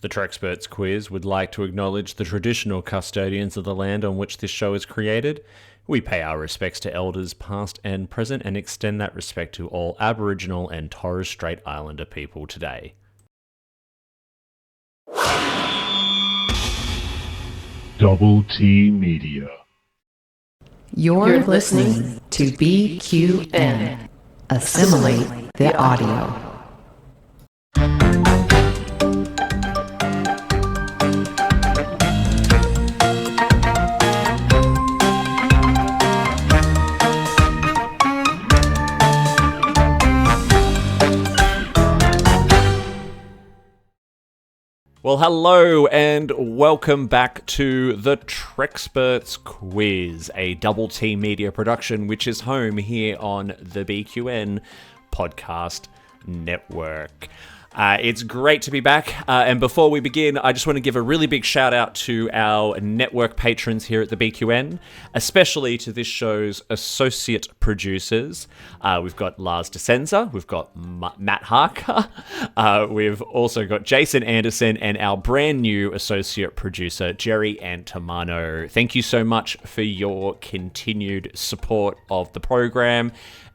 The Treksperts Quiz would like to acknowledge the traditional custodians of the land on which this show is created. We pay our respects to elders past and present and extend that respect to all Aboriginal and Torres Strait Islander people today. Double T Media. You're listening to BQN. Assimilate the audio. Well, hello and welcome back to the Treksperts Quiz, a Double T Media production which is home here on the BQN Podcast Network. It's great to be back, and before we begin, I just want to give a really big shout out to our network patrons here at the BQN, especially to this show's associate producers. We've got Lars DeSenza, we've got Matt Harker, we've also got Jason Anderson, and our brand new associate producer, Jerry Antamano. Thank you so much for your continued support of the program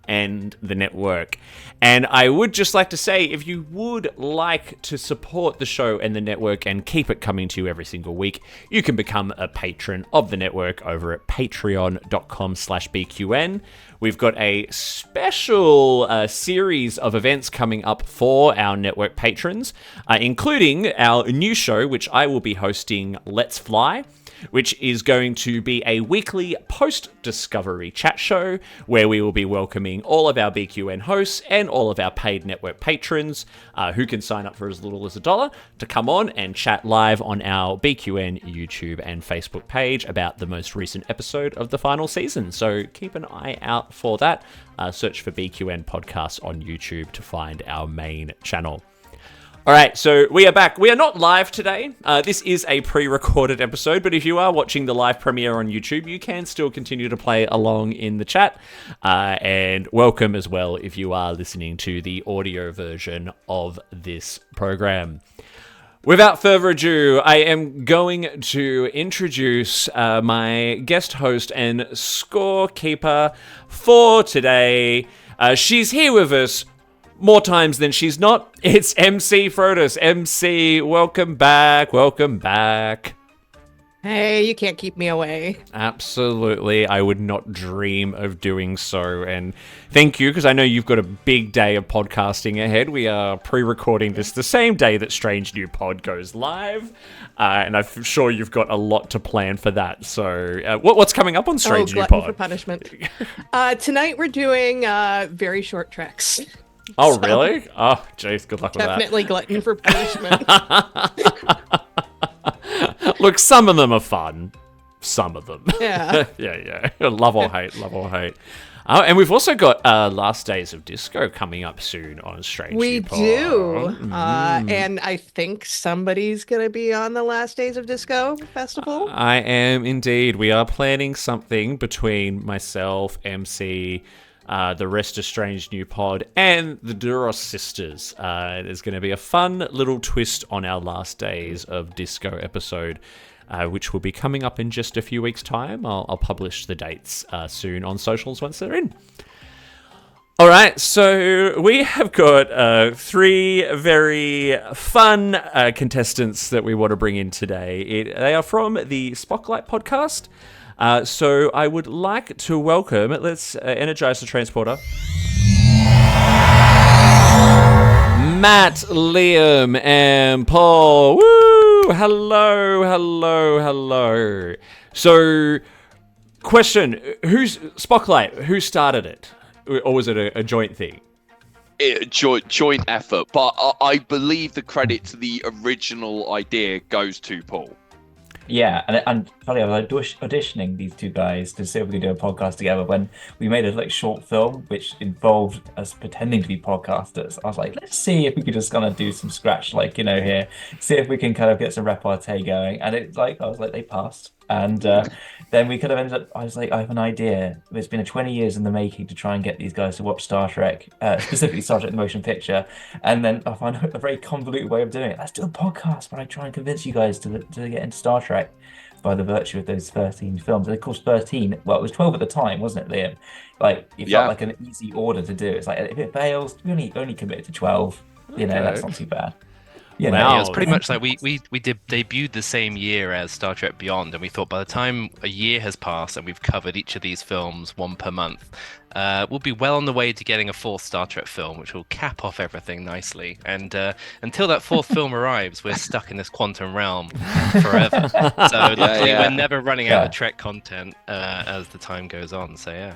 and the network. And I would just like to say, if you would like to support the show and the network and keep it coming to you every single week, you can become a patron of the network over at patreon.com/BQN. We've got a special series of events coming up for our network patrons, including our new show, which I will be hosting, Let's Fly, which is going to be a weekly post-discovery chat show where we will be welcoming all of our BQN hosts and all of our paid network patrons who can sign up for as little as $1 to come on and chat live on our BQN YouTube and Facebook page about the most recent episode of the final season. So keep an eye out for that. Search for BQN Podcasts on YouTube to find our main channel. All right, so we are back. We are not live today. This is a pre-recorded episode, but if you are watching the live premiere on YouTube, you can still continue to play along in the chat. And welcome as well if you are listening to the audio version of this program. Without further ado, I am going to introduce my guest host and scorekeeper for today. She's here with us more times than she's not. It's Emcee Frodis. Emcee, welcome back. Welcome back. Hey, you can't keep me away. Absolutely. I would not dream of doing so. And thank you, because I know you've got a big day of podcasting ahead. We are pre-recording this the same day that Strange New Pod goes live. And I'm sure you've got a lot to plan for that. So what's coming up on Strange New Pod? For punishment. Tonight we're doing very short treks. Oh, so, really? Oh, jeez, good luck with that. Definitely glutton for punishment. Look, some of them are fun. Some of them. Yeah. yeah. Love or hate, love or hate. And we've also got Last Days of Disco coming up soon on Strange New Pod. We do. And I think somebody's going to be on the Last Days of Disco festival. I am indeed. We are planning something between myself, Emcee, the rest of Strange New Pod, and the Duros sisters. There's going to be a fun little twist on our Last Days of Disco episode, which will be coming up in just a few weeks' time. I'll publish the dates soon on socials once they're in. All right, so we have got three very fun contestants that we want to bring in today. They are from the Spocklight podcast. So I would like to welcome, let's energize the transporter, Matt, Liam, and Paul. Woo! Hello. So, question, who's Spocklight? Who started it? Or was it a joint thing? Joint effort, but I believe the credit to the original idea goes to Paul. Yeah, and funny, I was auditioning these two guys to see if we could do a podcast together when we made a short film which involved us pretending to be podcasters. I was like, let's see if we could just kind of do some scratch, here, see if we can kind of get some repartee going. And I was like, they passed. And then we could have ended up. I was like, I have an idea. It's been 20 years in the making to try and get these guys to watch Star Trek, specifically Star Trek: The Motion Picture. And then I found a very convoluted way of doing it. Let's do a podcast where I try and convince you guys to get into Star Trek by the virtue of those 13 films. And of course, 13. Well, it was 12 at the time, wasn't it, Liam? Like it felt like an easy order to do. It's like if it fails, we only commit to 12. You know, that's not too bad. You know, Yeah, it was pretty much like we debuted the same year as Star Trek Beyond, and we thought by the time a year has passed and we've covered each of these films one per month, we'll be well on the way to getting a fourth Star Trek film, which will cap off everything nicely. And until that fourth film arrives, we're stuck in this quantum realm forever. So luckily, we're never running out of Trek content as the time goes on. So yeah.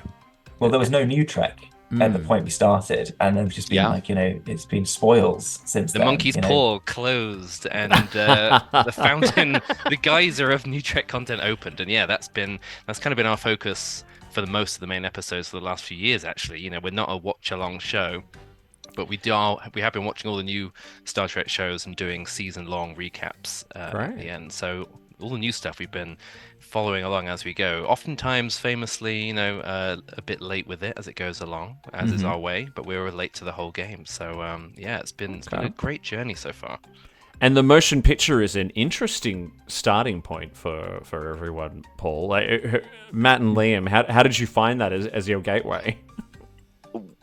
Well, there was no new Trek at the point we started, and it's just been like, you know, it's been spoils since the then, monkey's paw closed, and the fountain, the geyser of new Trek content opened, and yeah, that's kind of been our focus for the most of the main episodes for the last few years. Actually, you know, we're not a watch-along show, but we have been watching all the new Star Trek shows and doing season-long recaps at the end. So all the new stuff we've been following along as we go. Oftentimes, famously, you know, a bit late with it as it goes along, as is our way. But we were late to the whole game. So yeah, it's been a great journey so far. And the motion picture is an interesting starting point for everyone, Paul. Like, Matt and Liam, how did you find that as your gateway?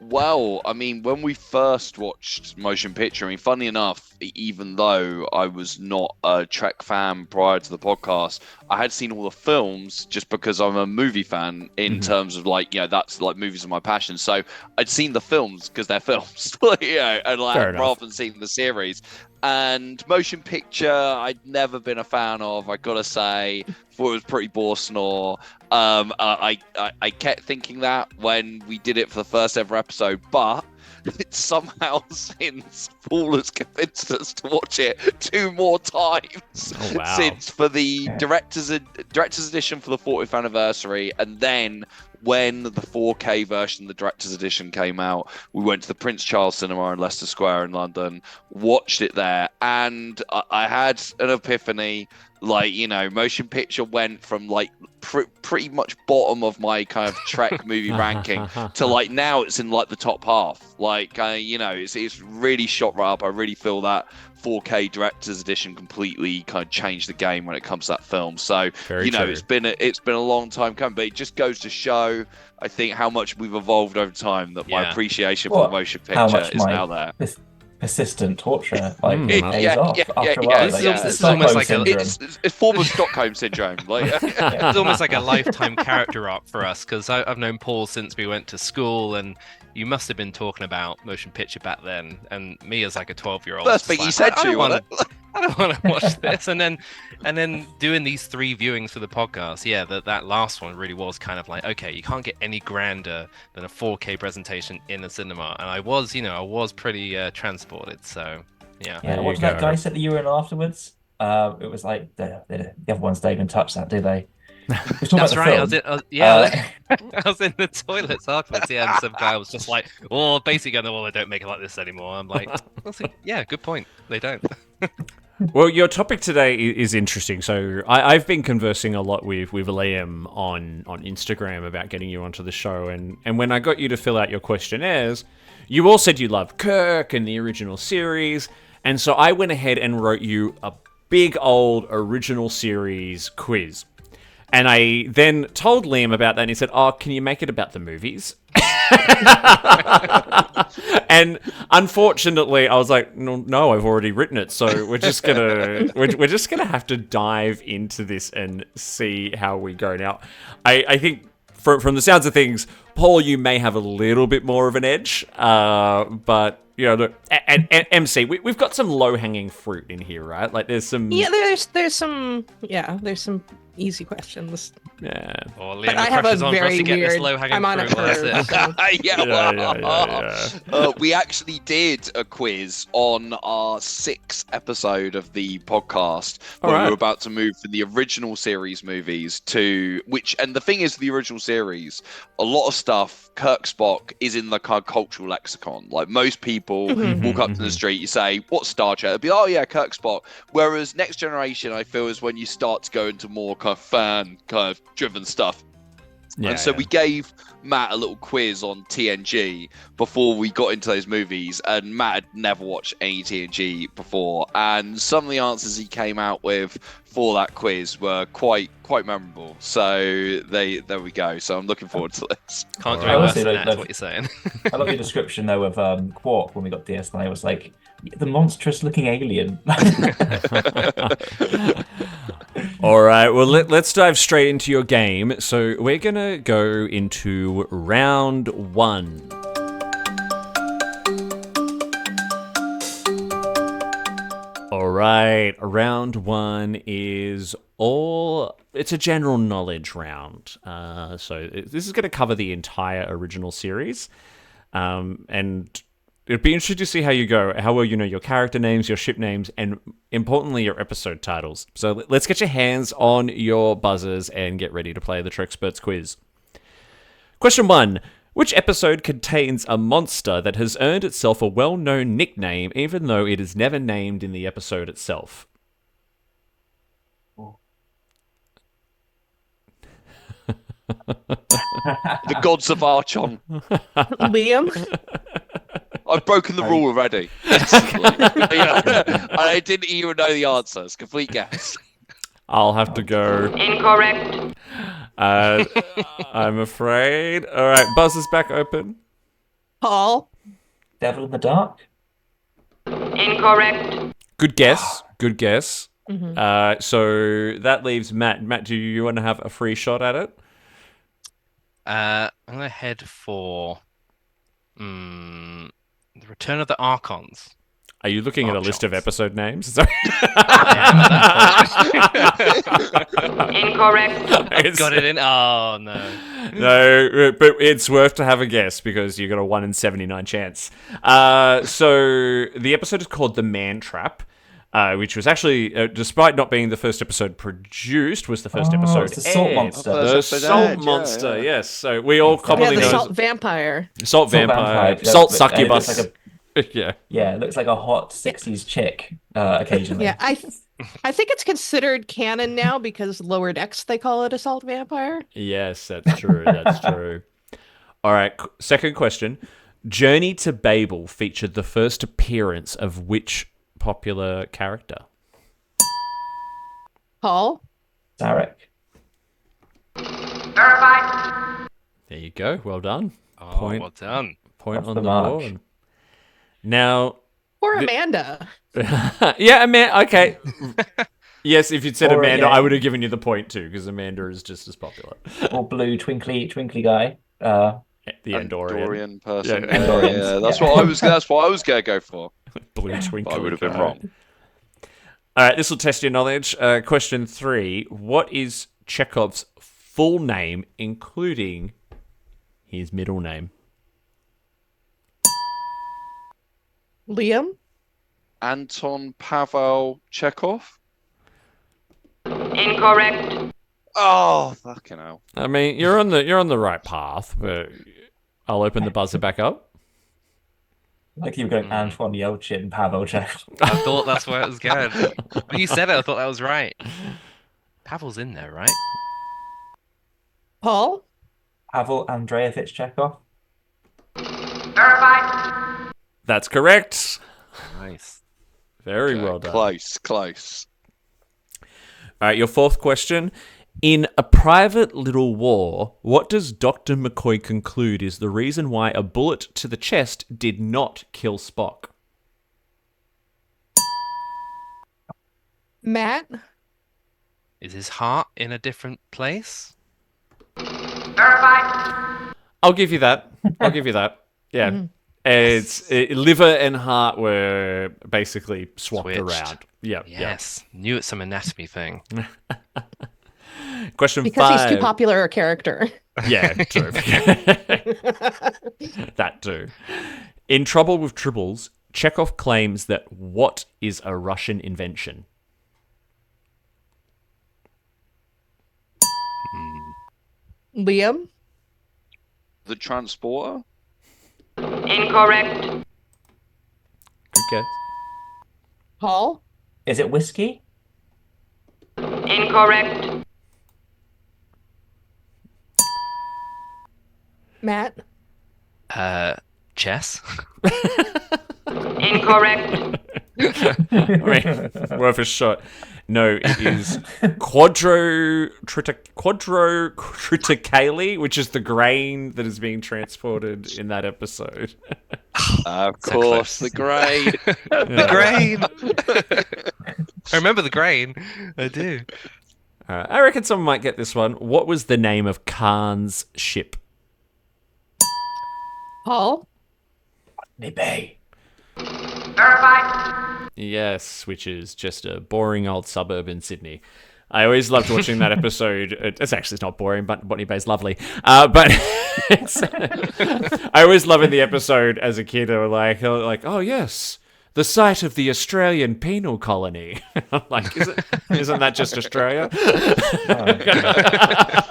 Well, I mean, when we first watched motion picture, I mean, funny enough, even though I was not a Trek fan prior to the podcast, I had seen all the films just because I'm a movie fan in terms of, like, you know, that's like movies are my passion. So I'd seen the films because they're films, you know, and like rather than seeing the series. And motion picture, I'd never been a fan of, I gotta say. Thought it was pretty Borsnor. I kept thinking that when we did it for the first ever episode, but it's somehow since Paul has convinced us to watch it 2 more times. Oh, wow. Since for the director's edition for the 40th anniversary, and then when the 4K version, the director's edition, came out, we went to the Prince Charles Cinema in Leicester Square in London, watched it there, and I had an epiphany. Like, you know, motion picture went from like pretty much bottom of my kind of Trek movie ranking to like now it's in like the top half. Like, you know, it's really shot right up. I really feel that 4K director's edition completely kind of changed the game when it comes to that film. So, you know, it's been a long time coming, but it just goes to show, I think, how much we've evolved over time, that my appreciation for the motion picture is now there. Persistent torture, like it pays off after a while. This is almost like it's form of Stockholm syndrome. Like, it's almost like a lifetime character arc for us, because I've known Paul since we went to school, and you must have been talking about motion picture back then, and me as like a 12-year-old. First thing you said to you, I don't want to watch this, and then doing these 3 viewings for the podcast. Yeah, that last one really was kind of like, okay, you can't get any grander than a 4K presentation in a cinema, and I was pretty transported. So yeah. What did that guy said that you were in afterwards? It was like the other ones don't even touch that, do they? That's right. I was in the toilets afterwards. Yeah, and some guy was just like, "Oh, basically, they don't make it like this anymore." I'm like, "Yeah, good point. They don't." Well, your topic today is interesting. So I've been conversing a lot with Liam on Instagram about getting you onto the show, and when I got you to fill out your questionnaires, you all said you loved Kirk and the original series, and so I went ahead and wrote you a big old original series quiz. And I then told Liam about that, and he said, "Oh, can you make it about the movies?" And unfortunately, I was like, "No, I've already written it, so we're just gonna have to dive into this and see how we go." Now, I think from the sounds of things, Paul, you may have a little bit more of an edge, but you know, look, and MC, we've got some low-hanging fruit in here, right? Like there's some there's some easy questions. Yeah. Or Liam, but I have a very weird. I'm on a curve. We actually did a quiz on our 6th episode of the podcast when we were about to move from the original series movies to which. And the thing is, the original series, a lot of stuff, Kirk Spock is in the kind of cultural lexicon. Like most people walk up to the street, you say, "What's Star Trek?" They'll be, "Oh yeah, Kirk Spock." Whereas Next Generation, I feel, is when you start to go into more kind of fan kind of driven stuff. Yeah, and so we gave Matt a little quiz on TNG before we got into those movies, and Matt had never watched any TNG before, and some of the answers he came out with for that quiz were quite memorable. So there we go. So I'm looking forward to this. Can't do I it worse also than like that, is what you're saying. I love your description though of Quark when we got DS9. It was like the monstrous-looking alien. All right, well, let's dive straight into your game. So we're going to go into round 1. All right, round 1 is it's a general knowledge round. So this is going to cover the entire original series. And it'd be interesting to see how you go, how well you know your character names, your ship names, and importantly, your episode titles. So let's get your hands on your buzzers and get ready to play the Treksperts Quiz. Question 1. Which episode contains a monster that has earned itself a well-known nickname even though it is never named in the episode itself? The gods of Archon. Liam? I've broken the rule already. I didn't even know the answers. Complete guess. I'll have to go. Incorrect. I'm afraid. All right, buzzer's back open. Paul? Devil in the Dark? Incorrect. Good guess. Good guess. Mm-hmm. So that leaves Matt. Matt, do you want to have a free shot at it? I'm going to head for the Return of the Archons. Are you looking at a list of Archons. episode names? Sorry. Incorrect. Got it in. Oh, no. No, but it's worth to have a guess because you got a 1 in 79 chance. So the episode is called The Man Trap, which was actually, despite not being the first episode produced, was the first episode. It's the Salt aired. Monster. The Salt Monster, yes. So we all Yeah, commonly the know salt vampire. Salt Vampire, yeah, Salt but- Succubus. it looks like Yeah. Yeah, it looks like a hot 60s chick occasionally. Yeah, I think it's considered canon now because Lower Decks, they call it Assault Vampire. Yes, that's true. That's true. All right, second question. Journey to Babel featured the first appearance of which popular character? Paul? Sarek. Verified. There you go. Well done. Oh, Point. well done. Point Off on the the mark. board. Now, Or Amanda. yeah, Amanda. Okay. Yes, if you'd said Or, Amanda, yeah. I would have given you the point too, because Amanda is just as popular. Or blue twinkly guy. The Andorian. Andorian person. Yeah. Yeah, Andorians, yeah, that's yeah. what I was. That's what I was gonna go for. Blue twinkle. But I would have been guy. wrong. All right, this will test your knowledge. Question 3. What is Chekhov's full name, including his middle name? Liam? Anton Pavel Chekhov. Incorrect. Oh, fucking hell. I mean, you're on the right path, but I'll open the buzzer back up. Like you were going Antoine Yelchin, Pavel Chekhov. I thought that's where it was going. When you said it, I thought that was right. Pavel's in there, right? Paul? Pavel Andreevich Chekhov. Verified. That's correct. Nice. Very Okay, well done. Close. All right, your fourth question. In A Private Little War, what does Dr. McCoy conclude is the reason why a bullet to the chest did not kill Spock? Matt? Is his heart in a different place? Verified. I'll give you that. Yeah. Liver and heart were basically swapped Switched. around. Yeah. Yes. Knew it's some anatomy thing. Yeah. Question Because 5. he's too popular a character. Yeah, true. That too. In Trouble with Tribbles, Chekhov claims that what is a Russian invention? Liam? The transporter. Incorrect. Good guess. Paul? Is it whiskey? Incorrect. Matt? Chess. Incorrect. I mean, worth a shot. No, it is quadrotriticale, which is the grain that is being transported in that episode. Of So course, close. the grain. The grain. I remember the grain. I do. I reckon someone might get this one. What was the name of Khan's ship? Paul? Maybe. Verified. Yes, which is just a boring old suburb in Sydney. I always loved watching that episode. It's not boring, but Botany Bay's lovely. But I always loved the episode as a kid. They were like, oh yes, the site of the Australian penal colony. I'm like, isn't that just Australia?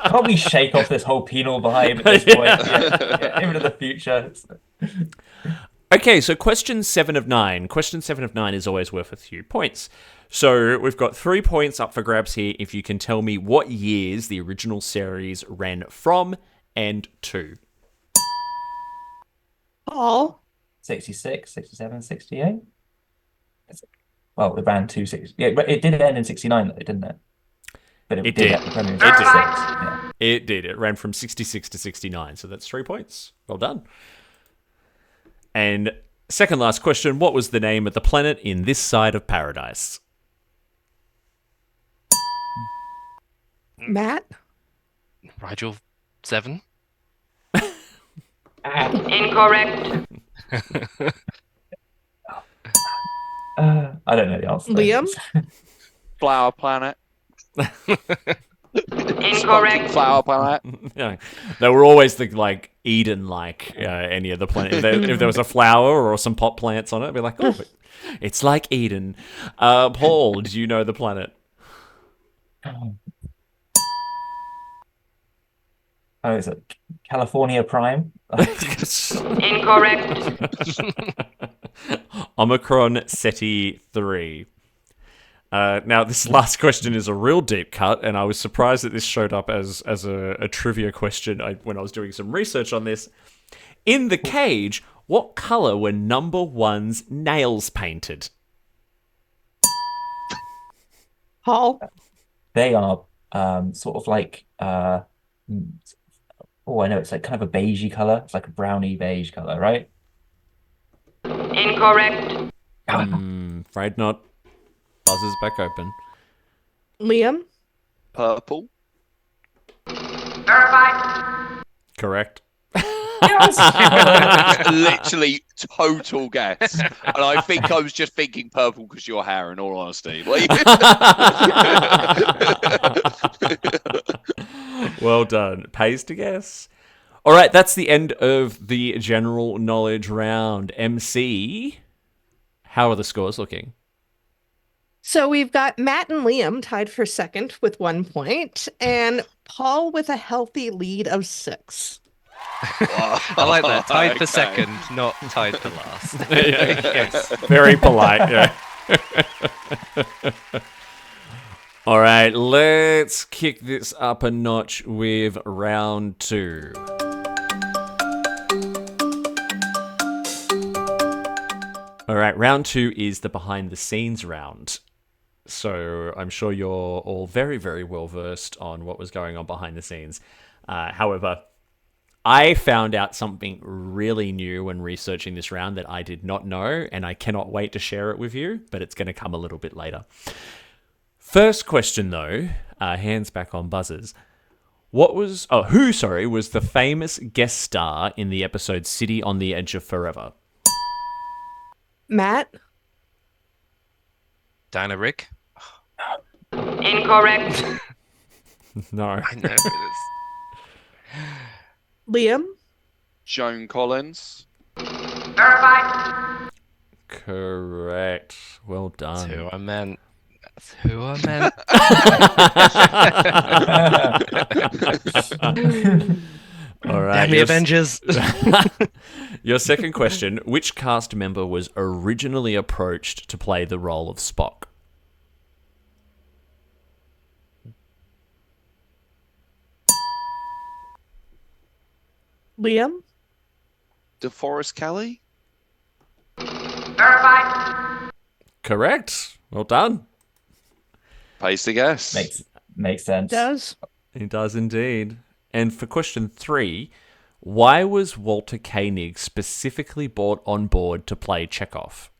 Can't we shake off this whole penal vibe at this point? Yeah, into the future. Okay, so question 7 of 9. Question 7 of 9 is always worth a few points. So we've got 3 points up for grabs here if you can tell me what years the original series ran from and to. Paul? 66, 67, 68. Well, it ran to 6. Yeah, it did end in 69, though, didn't it? But It did. run in It did. 66. Yeah. It did. It ran from 66 to 69, so that's 3 points. Well done. And second last question, what was the name of the planet in This Side of Paradise? Matt? Rigel 7. Incorrect. I don't know the answer. Liam? Flower planet. Incorrect. Smoking flower planet. Yeah. They were always Eden, any of the planet. If there was a flower or some pot plants on it, I'd be like, oh, it's like Eden. Paul, do you know the planet? Oh, is it California Prime? Incorrect. Omicron Ceti 3. Now, this last question is a real deep cut, and I was surprised that this showed up as a trivia question when I was doing some research on this. In the cage, what color were number 1's nails painted? Paul? They are sort of like I know it's like kind of a beigey color. It's like a browny beige color, right? Incorrect. Afraid not. Buzzer's back open. Liam? Purple. Verified. Correct. Literally total guess. And I think I was just thinking purple because your hair, in all honesty. Well done. Pays to guess. All right, that's the end of the general knowledge round. MC, how are the scores looking? So we've got Matt and Liam tied for second with 1 point, and Paul with a healthy lead of 6. I like that. Tied for second, not tied for last. Yes. Very polite, yeah. All right, let's kick this up a notch with round 2. All right, round 2 is the behind the scenes round. So I'm sure you're all very, very well versed on what was going on behind the scenes. However, I found out something really new when researching this round that I did not know, and I cannot wait to share it with you, but it's going to come a little bit later. First question, though, hands back on buzzers. Who was the famous guest star in the episode City on the Edge of Forever? Matt? Dinah Rigg. Incorrect. No. I know it is. Liam? Joan Collins. Verified. Correct. Well done. That's who I meant. That's who I meant. All right. Damn the Avengers. Your second question: which cast member was originally approached to play the role of Spock? Liam? DeForest Kelly? Verified. Correct. Well done. Pays to guess. Makes sense. Does? It does indeed. And for question 3, why was Walter Koenig specifically brought on board to play Chekhov?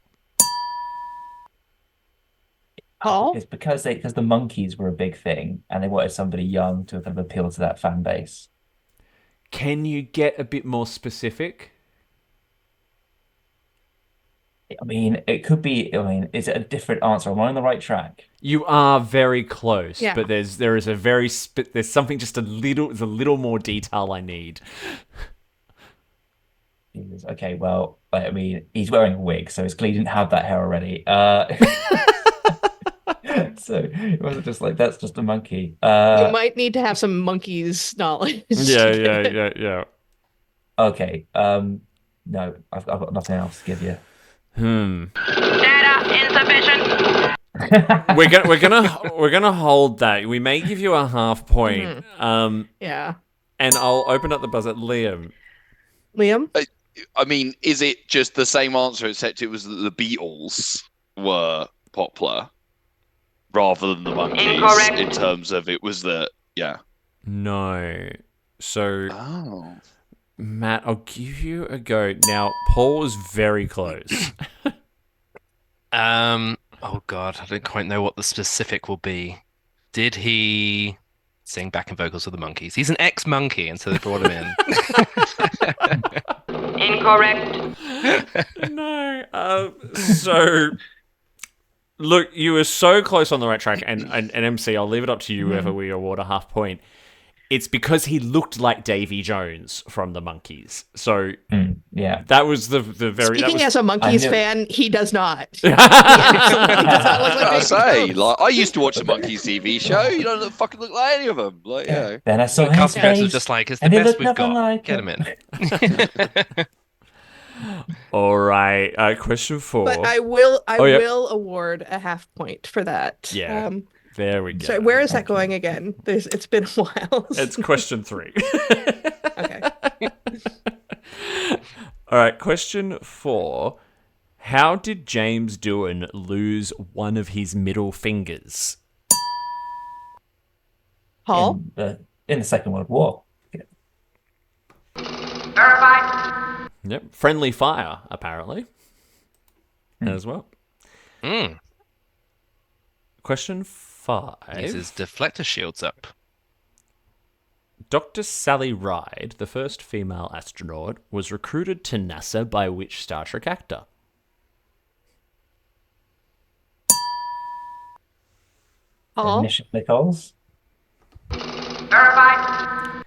Paul? It's because the monkeys were a big thing, and they wanted somebody young to kind of appeal to that fan base. Can you get a bit more specific? I mean, it could be. I mean, is it a different answer? Am I on the right track? You are very close, Yeah. but there's something just there's a little more detail I need. Jesus. Okay, well, I mean, he's wearing a wig, so it's clearly he didn't have that hair already. So it wasn't just like that's just a monkey. You might need to have some monkeys knowledge. Yeah. Okay. No, I've got nothing else to give you. Data insufficient. We're gonna hold that. We may give you a half point. Yeah. And I'll open up the buzzer. Liam. Liam? I mean, is it just the same answer except it was that the Beatles were popular rather than the Monkees? Incorrect. In terms of it was the No. So Oh. Matt, I'll give you a go. Now, Paul was very close. Oh god, I don't quite know what the specific will be. Did he sing backing vocals for the Monkees? He's an ex-monkey, and so they brought him in. Incorrect. No. So, look, you were so close on the right track, and MC, I'll leave it up to you whether we award a half point. It's because he looked like Davy Jones from the Monkees. So, Yeah. that was the very... Speaking as a Monkees fan, he does not. He I absolutely say, does. like, I used to watch the Monkees TV show. You don't fucking look like any of them. Like, you know. Then I saw The his casting director was face, just like, it's the and he best looked we've nothing got. like Get him. him in. All right. Question 4. But I will yeah. will award a half point for that. Yeah. There we go. So where is that going again? It's been a while. It's question 3. Okay. All right. Question 4. How did James Doohan lose one of his middle fingers? Paul? In the Second World War. Verified. Yep. Friendly fire, apparently, as well. Question 5. He's his deflector shields up. Dr. Sally Ride, the first female astronaut, was recruited to NASA by which Star Trek actor? Paul? Nichols. Verified.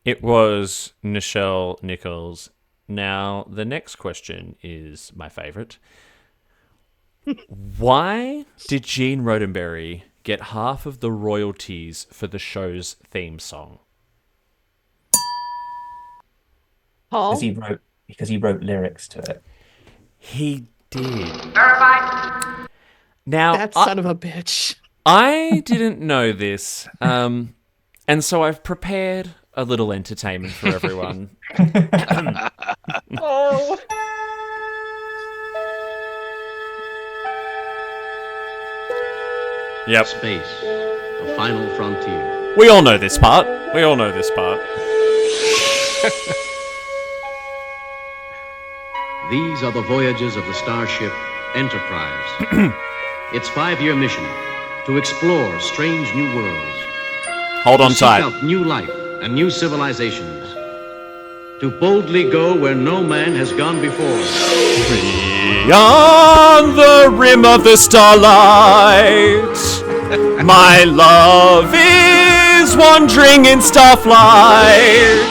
It was Nichelle Nichols. Now, the next question is my favorite. Why did Gene Roddenberry get half of the royalties for the show's theme song? Paul? Because he wrote lyrics to it. He did. Verified. Now, That son of a bitch. I didn't know this, and so I've prepared a little entertainment for everyone. Oh. Yep. Space, the final frontier. We all know this part. These are the voyages of the starship Enterprise. Its 5-year mission to explore strange new worlds. Hold on to seek tight. out new life and new civilizations. To boldly go where no man has gone before. Beyond the rim of the starlight, my love is wandering in starflight.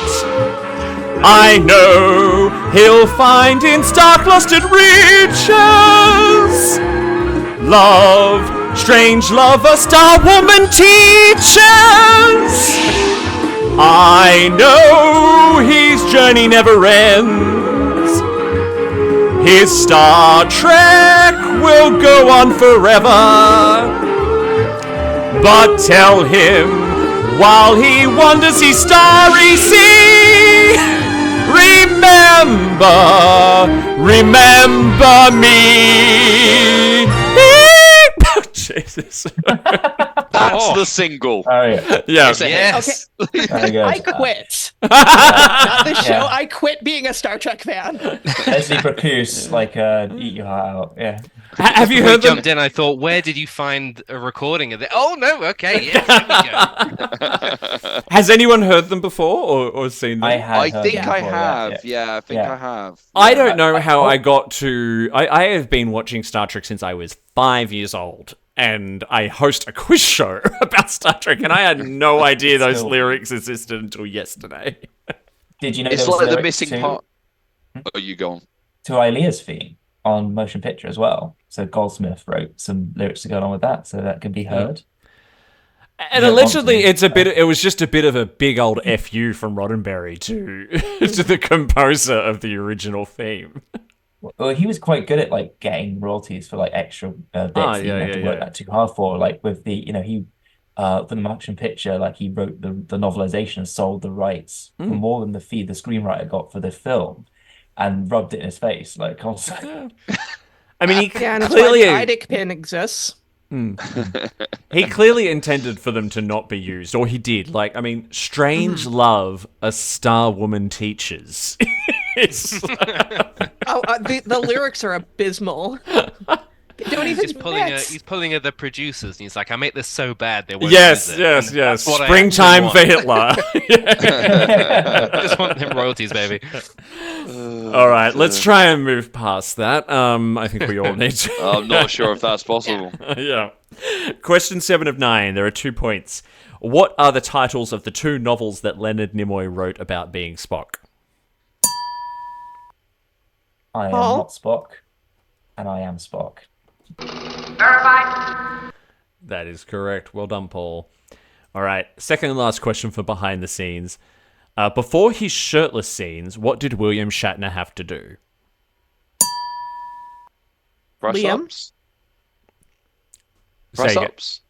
I know he'll find in star-clustered reaches love, strange love, a star woman teaches. I know his journey never ends. His Star Trek will go on forever. But tell him, while he wanders his starry sea, remember me. Jesus. That's the single. Oh yeah. Yeah. It's a hit. Yes. Very good. I quit. Not the show. I quit being a Star Trek fan. Leslie Bracus, like eat your heart out. Yeah. Have you When heard we them? jumped in, I thought, where did you find a recording of it? Oh no, okay, yes, here we go. Has anyone heard them before or seen them? I had. I heard think them I before, have. Yeah. Yeah, I think I have. I don't know how oh. I got to. I have been watching Star Trek since I was 5 years old, and I host a quiz show about Star Trek, and I had no idea those Still. lyrics existed until yesterday. Did you know It's there was like the lyrics missing part. Oh, you go on. to Ailea's theme on motion picture as well? So Goldsmith wrote some lyrics to go along with that, so that can be heard. And Yeah, allegedly, obviously. it's a bit. It was just a bit of a big old fu from Roddenberry to to the composer of the original theme. Well, he was quite good at like getting royalties for like extra bits that he didn't have to work that too hard for. Like with the, he for the motion picture, like he wrote the novelization and sold the rights for more than the fee the screenwriter got for the film, and rubbed it in his face like constantly. I mean, he Yeah, and that's clearly why the IDIC pin exists. he clearly intended for them to not be used, or he did. Like, I mean, strange love, a star woman teaches. The lyrics are abysmal. They don't even He's pulling at the producers, and he's like, "I make this so bad they won't Yes, use it." yes, And yes. that's what I Springtime for actually Hitler. want. I just want them royalties, baby. All right, let's try and move past that. I think we all need to. I'm not sure if that's possible. Yeah. Question 7 of 9. There are 2 points. What are the titles of the 2 novels that Leonard Nimoy wrote about being Spock? I am Paul? not Spock, and I am Spock. Verified. That is correct. Well done, Paul. All right, second and last question for behind the scenes. Before his shirtless scenes, what did William Shatner have to do? Press Liam? ups. Say Press again. ups.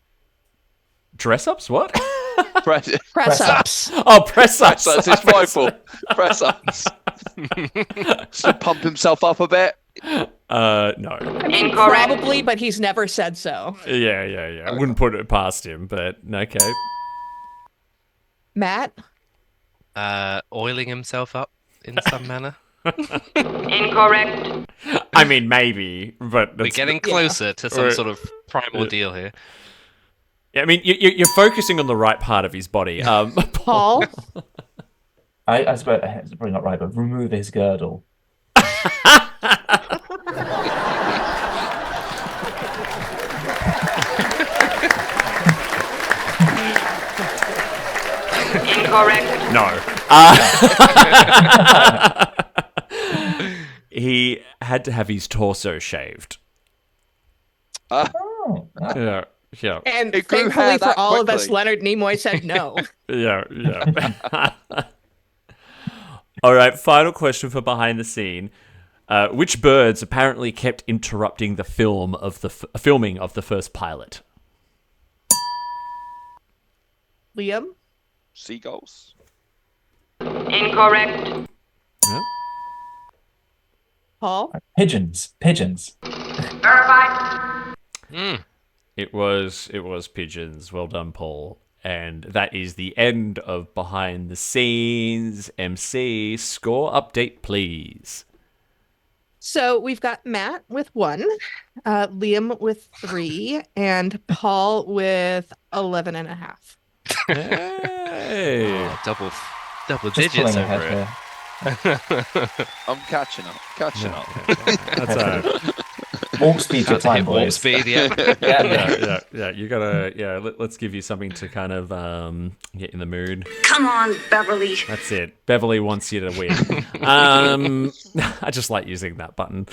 Dress ups? What? press ups. Oh, press ups. Press ups. It's rifle. Press ups. To pump himself up a bit. No. I mean, Incorrect. probably, but he's never said so. Yeah. I wouldn't put it past him, but okay. Matt? Oiling himself up in some manner. Incorrect. I mean, maybe, but We're that's, getting closer to some Right. sort of primal deal here. I mean, you're focusing on the right part of his body. Paul? I suppose it's probably not right, but remove his girdle. Incorrect. No. He had to have his torso shaved. Oh, Yeah. And It grew thankfully hair for that all of us, quickly. Leonard Nimoy said no. Yeah. All right, final question for behind the scene. Which birds apparently kept interrupting the filming of the first pilot? Liam? Seagulls. Incorrect. Paul? pigeons. Verified. It was pigeons. Well done, Paul. And that is the end of behind the scenes. MC, score update, please. So we've got Matt with 1, Liam with 3, and Paul with 11.5. Hey. Double Just digits pulling over ahead it. here. I'm catching up. That's all right. Warp speed your time, Warp boys. speed, yeah. Yeah. You gotta, let's give you something to kind of get in the mood. Come on, Beverly. That's it. Beverly wants you to win. I just like using that button.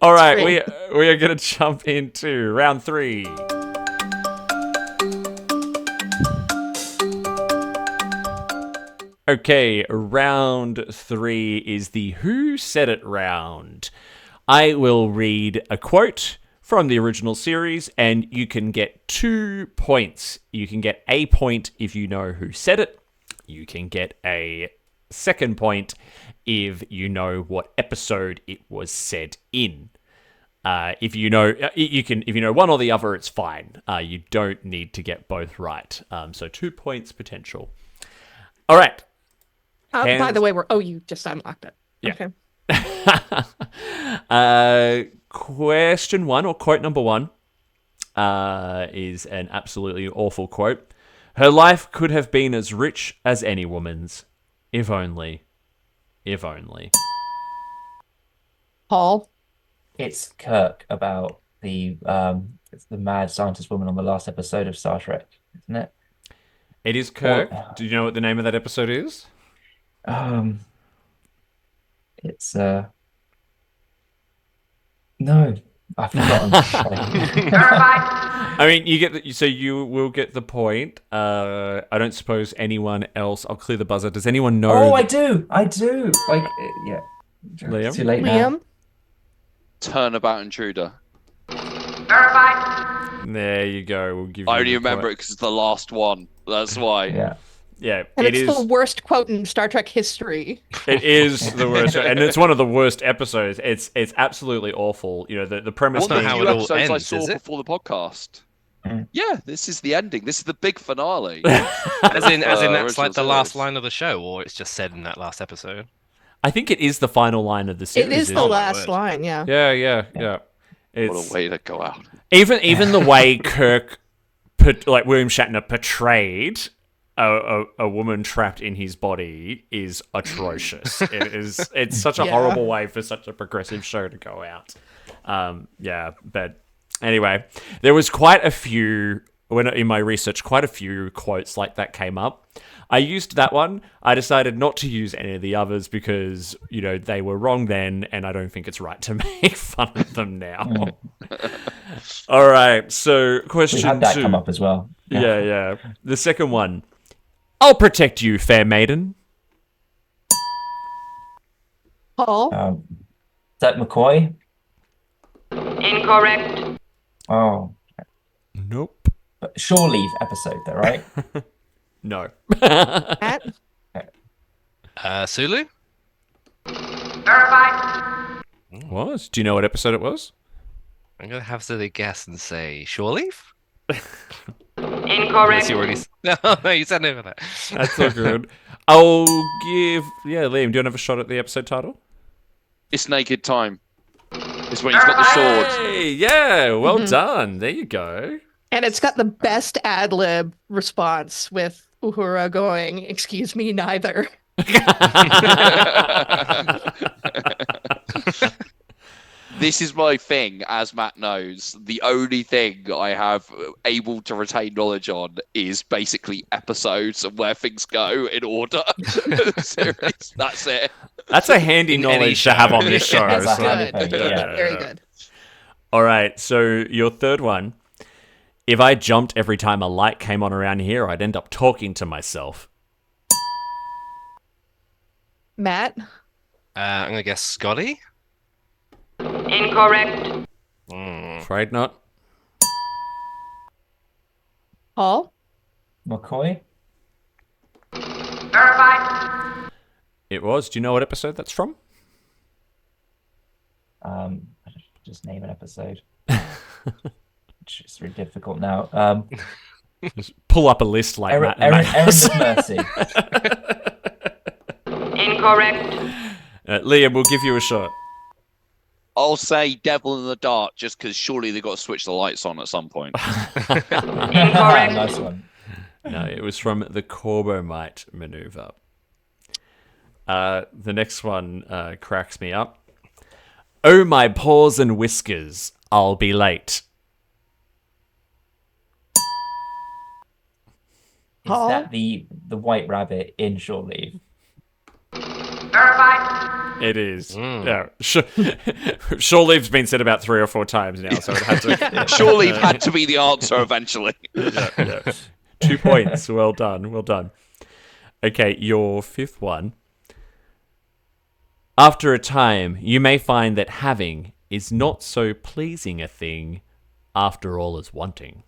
All right, we are going to jump into round 3. Okay, round 3 is the Who Said It round. I will read a quote from the original series, and you can get 2 points. You can get a point if you know who said it. You can get a second point if you know what episode it was said in. If you know, if you know one or the other, it's fine. You don't need to get both right. So 2 points potential. All right. By the way, you just unlocked it. Yeah. Okay. Question 1, or quote number 1, is an absolutely awful quote. Her life could have been as rich as any woman's, if only. If only. Paul. It's Kirk about the mad scientist woman on the last episode of Star Trek, isn't it? It is Kirk. Do you know what the name of that episode is? It's no, I've forgotten. I mean, you will get the point. I don't suppose anyone else. I'll clear the buzzer. Does anyone know? Oh, I do. Like, yeah. Liam? It's too late now. Turnabout intruder. There you go. We'll give you. I only remember it because it's the last one. That's why. Yeah. And it's the worst quote in Star Trek history. It is the worst, and it's one of the worst episodes. It's absolutely awful. You know, the premise. One of the how few it all episodes I ends, saw is it? before the podcast. Yeah, this is the ending. This is the big finale. As in that's like the original last series. line of the show, or it's just said in that last episode. I think it is the final line of the series. It is the isn't last line, yeah. Yeah. What a way to go out. Even the way Kirk, William Shatner portrayed a woman trapped in his body is atrocious. It's such a horrible way for such a progressive show to go out. But anyway, there was quite a few in my research. Quite a few quotes like that came up. I used that one. I decided not to use any of the others because, they were wrong then, and I don't think it's right to make fun of them now. All right, so question 2. We had that come up as well. Yeah. The second one. I'll protect you, fair maiden. Paul? Is that McCoy? Incorrect. Oh. Nope. Shore Leave episode, though, right? No. Matt? Sulu? Verified. Was? Do you know what episode it was? I'm gonna have to guess and say Shore Leave? Incorrect. Unless you already... No, you said no for that. That's all good. I'll give... Yeah, Liam, do you want to have a shot at the episode title? It's Naked Time. It's when he's got the sword. Hey, yeah, well done. There you go. And it's got the best ad-lib response with Uhura going, "Excuse me, neither." This is my thing, as Matt knows. The only thing I have able to retain knowledge on is basically episodes and where things go in order. Series. That's it. That's a handy In knowledge any to have show. on this show. That's a so- handy Good. thing, yeah. Very good. All right, so your third one. If I jumped every time a light came on around here, I'd end up talking to myself. Matt? I'm gonna guess Scotty? Incorrect. Afraid not. Paul? McCoy? Verified. It was. Do you know what episode that's from? Just name an episode. It's really difficult now. Just pull up a list like Erin Matt. of Mercy. Incorrect. Liam, we'll give you a shot. I'll say Devil in the Dark just because surely they've got to switch the lights on at some point. Incorrect. Nice one. No, it was from the Corbomite maneuver. The next one cracks me up. Oh, my paws and whiskers, I'll be late. Is that the White Rabbit in Shore Leave? Verified. It is. Yeah. Shore Leave's been said about 3 or 4 times now, so it had to. Surely it had to be the answer eventually. Yeah. 2 points. Well done. Okay, your fifth one. After a time, you may find that having is not so pleasing a thing after all is wanting.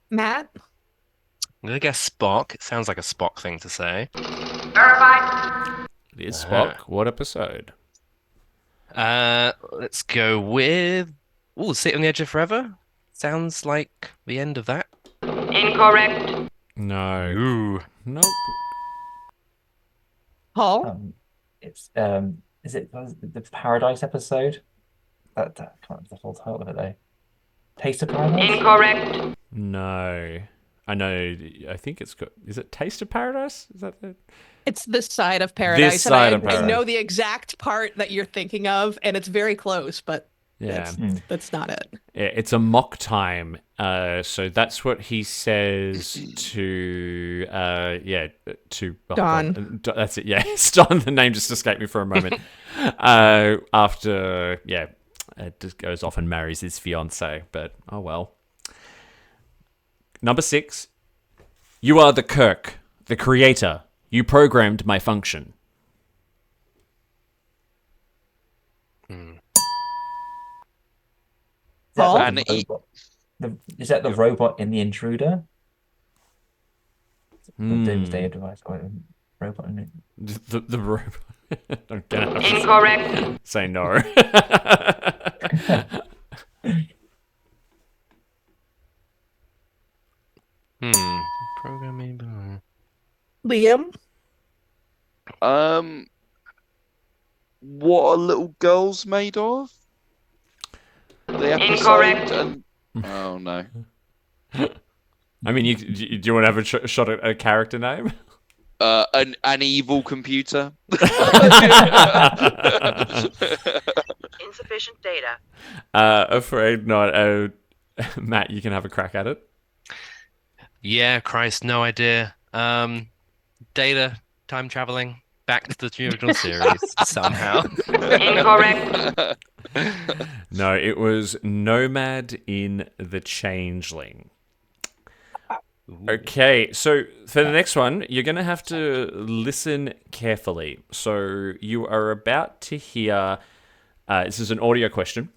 Matt? I'm gonna guess Spock. It sounds like a Spock thing to say. Verified. It is Spock. What episode? Let's go with. Ooh, Sit on the Edge of Forever. Sounds like the end of that. Incorrect. No. Ooh. Nope. Paul? It's is it the Paradise episode? That I can't remember the full title of it though. Taste of Paradise? Incorrect. No. I know. I think it's got. Is it Taste of Paradise? Is that it? It's This Side of Paradise. This Side of I Paradise. know the exact part that you're thinking of, and it's very close, but Yeah. that's not it. Yeah, it's a mock time. So that's what he says to to Don. That's it. Yeah, it's Don. The name just escaped me for a moment. After it just goes off and marries his fiance. But oh well. Number 6. You are the Kirk, the creator. You programmed my function. Paul? Is that the robot in The Intruder? The Doomsday device. Robot in it. The robot. I'm gonna have to Incorrect. say no. Programming. Liam? What are little girls made of? The episode Incorrect. and oh no. I mean, do you want to have a shot at a character name? An evil computer. Insufficient data. Afraid not. Matt, you can have a crack at it. Yeah, Christ, no idea. Data, time traveling, back to the original series somehow. Incorrect. No, it was Nomad in the Changeling. Okay, so for the next one, you're going to have to listen carefully. So you are about to hear, this is an audio question.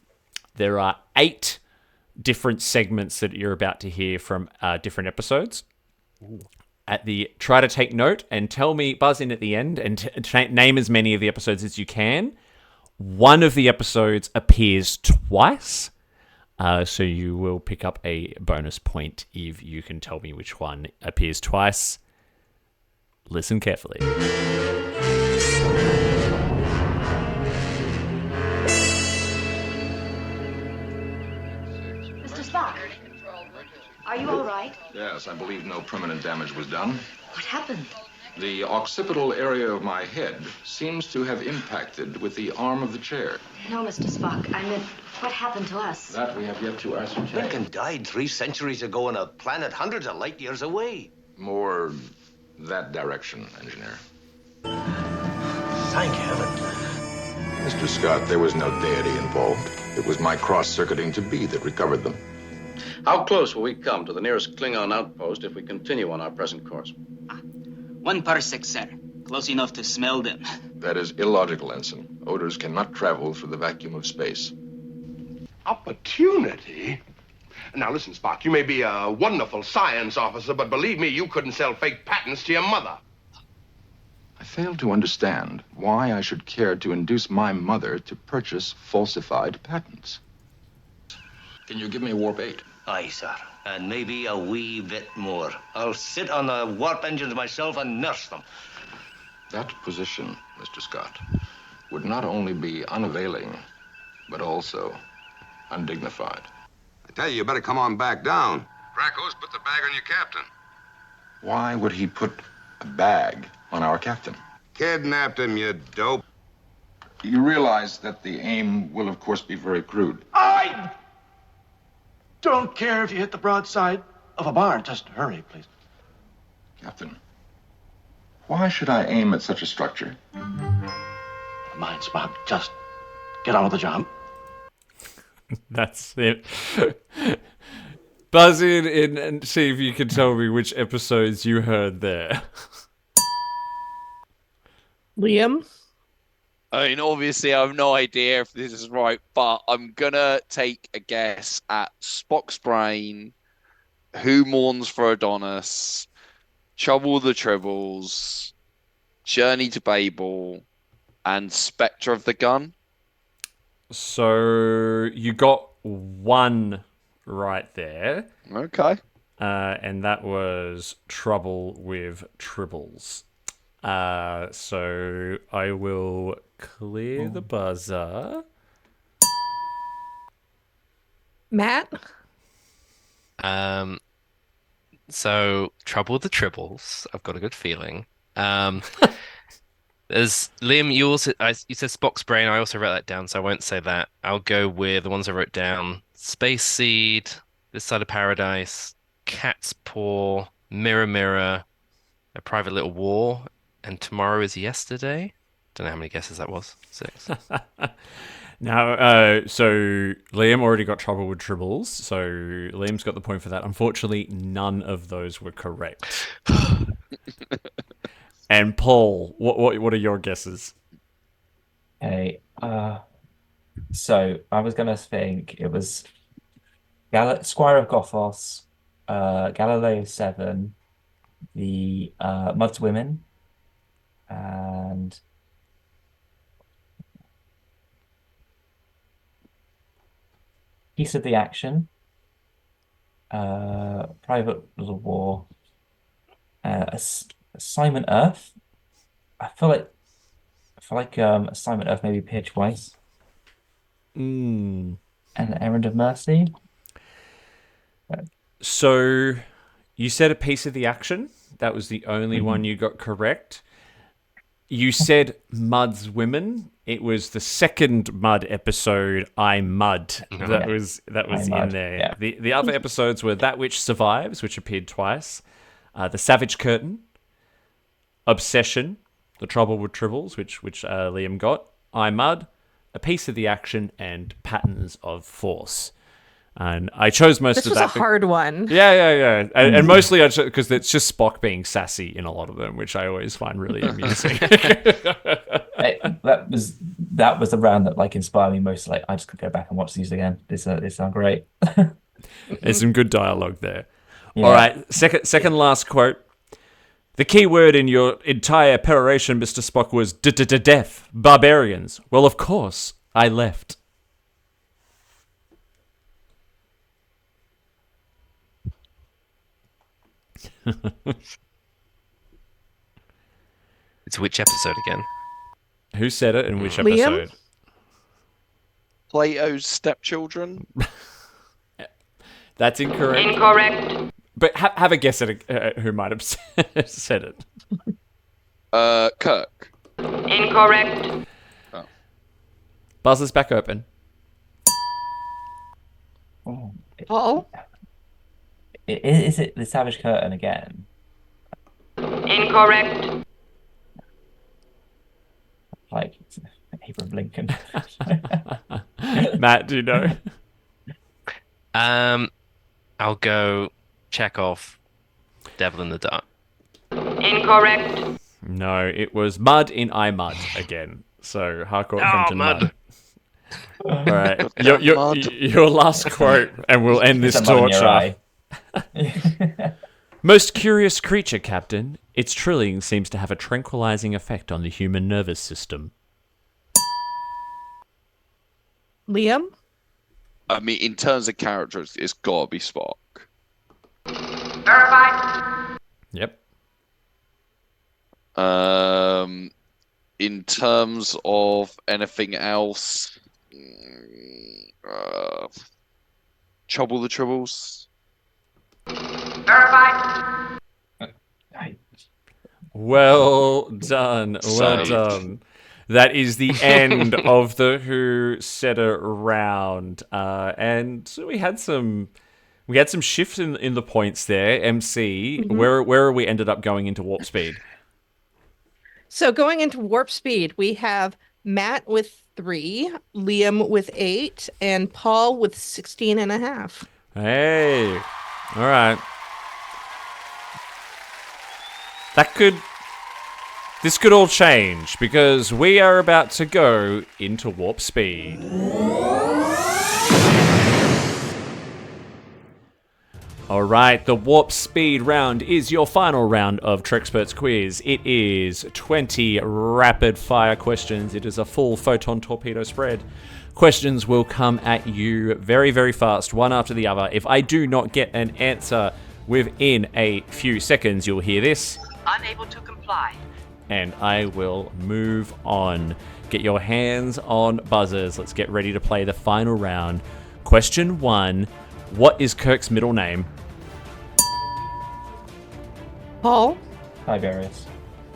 There are 8 different segments that you're about to hear from different episodes. Try to take note and tell me, buzz in at the end and name as many of the episodes as you can. One of the episodes appears twice. So you will pick up a bonus point if you can tell me which one appears twice. Listen carefully. Mr. Spock, are you all right? Yes, I believe no permanent damage was done. What happened? The occipital area of my head seems to have impacted with the arm of the chair. No, Mr. Spock. I meant, what happened to us? That we have yet to ascertain. Lincoln died 3 centuries ago on a planet hundreds of light years away. More that direction, engineer. Thank heaven. Mr. Scott, there was no deity involved. It was my cross-circuiting to be that recovered them. How close will we come to the nearest Klingon outpost if we continue on our present course? 1 parsec, sir. Close enough to smell them. That is illogical, Ensign. Odors cannot travel through the vacuum of space. Opportunity? Now listen, Spock, you may be a wonderful science officer, but believe me, you couldn't sell fake patents to your mother. I fail to understand why I should care to induce my mother to purchase falsified patents. Can you give me warp 8? Aye, sir. And maybe a wee bit more. I'll sit on the warp engines myself and nurse them. That position, Mr. Scott, would not only be unavailing, but also undignified. I tell you better come on back down. Krakows, put the bag on your captain. Why would he put a bag on our captain? Kidnapped him, you dope. You realize that the aim will, of course, be very crude. I don't care if you hit the broadside of a barn. Just hurry, please. Captain, why should I aim at such a structure? Mind, Spock. Just get on with the job. That's it. Buzz in and see if you can tell me which episodes you heard there. Liam? I mean, obviously, I have no idea if this is right, but I'm gonna take a guess at Spock's Brain, Who Mourns for Adonis, Trouble the Tribbles, Journey to Babel, and Spectre of the Gun. So you got one right there. Okay. And that was Trouble with Tribbles. So I will clear the buzzer. Matt? So Trouble with the Tribbles. I've got a good feeling. There's Liam. You said Spock's Brain. I also wrote that down, so I won't say that. I'll go with the ones I wrote down: Space Seed, This Side of Paradise, Cat's Paw, Mirror Mirror, A Private Little War, and Tomorrow is Yesterday. Don't know how many guesses that was. 6. Now, so Liam already got Trouble with Tribbles, so Liam's got the point for that. Unfortunately, none of those were correct. And Paul, what are your guesses? Okay, so I was gonna think it was Squire of Gothos, Galileo 7, the Mud's Women, and Piece of the Action, Private Little War, Assignment Earth. I feel like Assignment Earth maybe appeared twice. Mm. And Errand of Mercy. So you said A Piece of the Action. That was the only one you got correct. You said Mud's Women. It was the second Mud episode, I Mud. That was in there. Yeah. The other episodes were That Which Survives, which appeared twice. The Savage Curtain, Obsession, The Trouble with Tribbles, which Liam got, I Mud, A Piece of the Action, and Patterns of Force. And I chose most of that. This was a hard one. Yeah. And mostly because it's just Spock being sassy in a lot of them, which I always find really amusing. That was the round that like inspired me most. Like I just could go back and watch these again. They sound great. There's some good dialogue there. Yeah. All right, second last quote. The key word in your entire peroration, Mr. Spock, was deaf, barbarians. Well, of course, I left. It's which episode again? Who said it and which Liam? episode? Plato's Stepchildren. That's incorrect. Incorrect. But have a guess at who might have said it. Kirk. Incorrect. Oh. Buzzer's back open. Paul? Is it the Savage Curtain again? Incorrect. Like Abraham Lincoln. Matt, do you know? I'll go Chekhov, Devil in the Dark. Incorrect. No, it was Mud in I Mud again. So Harcourt Fenton Mud. All right, your last quote, and we'll end this torture. Most curious creature, Captain. Its trilling seems to have a tranquilizing effect on the human nervous system. Liam? I mean, in terms of characters, it's gotta be Spock. Verified. Yep. In terms of anything else, Trouble the Tribbles. Verified. Well done. Well done. That is the end of the Who Said It round. And we had some shift in the points there. MC, where we ended up going into warp speed? So going into warp speed, we have Matt with 3, Liam with 8, and Paul with 16.5. Hey. All right. This could all change because we are about to go into warp speed. All right, the warp speed round is your final round of Treksperts Quiz. It is 20 rapid fire questions. It is a full photon torpedo spread. Questions will come at you very, very fast, one after the other. If I do not get an answer within a few seconds, you'll hear this. Unable to comply. And I will move on. Get your hands on buzzers. Let's get ready to play the final round. Question 1. What is Kirk's middle name? Paul? Tiberius.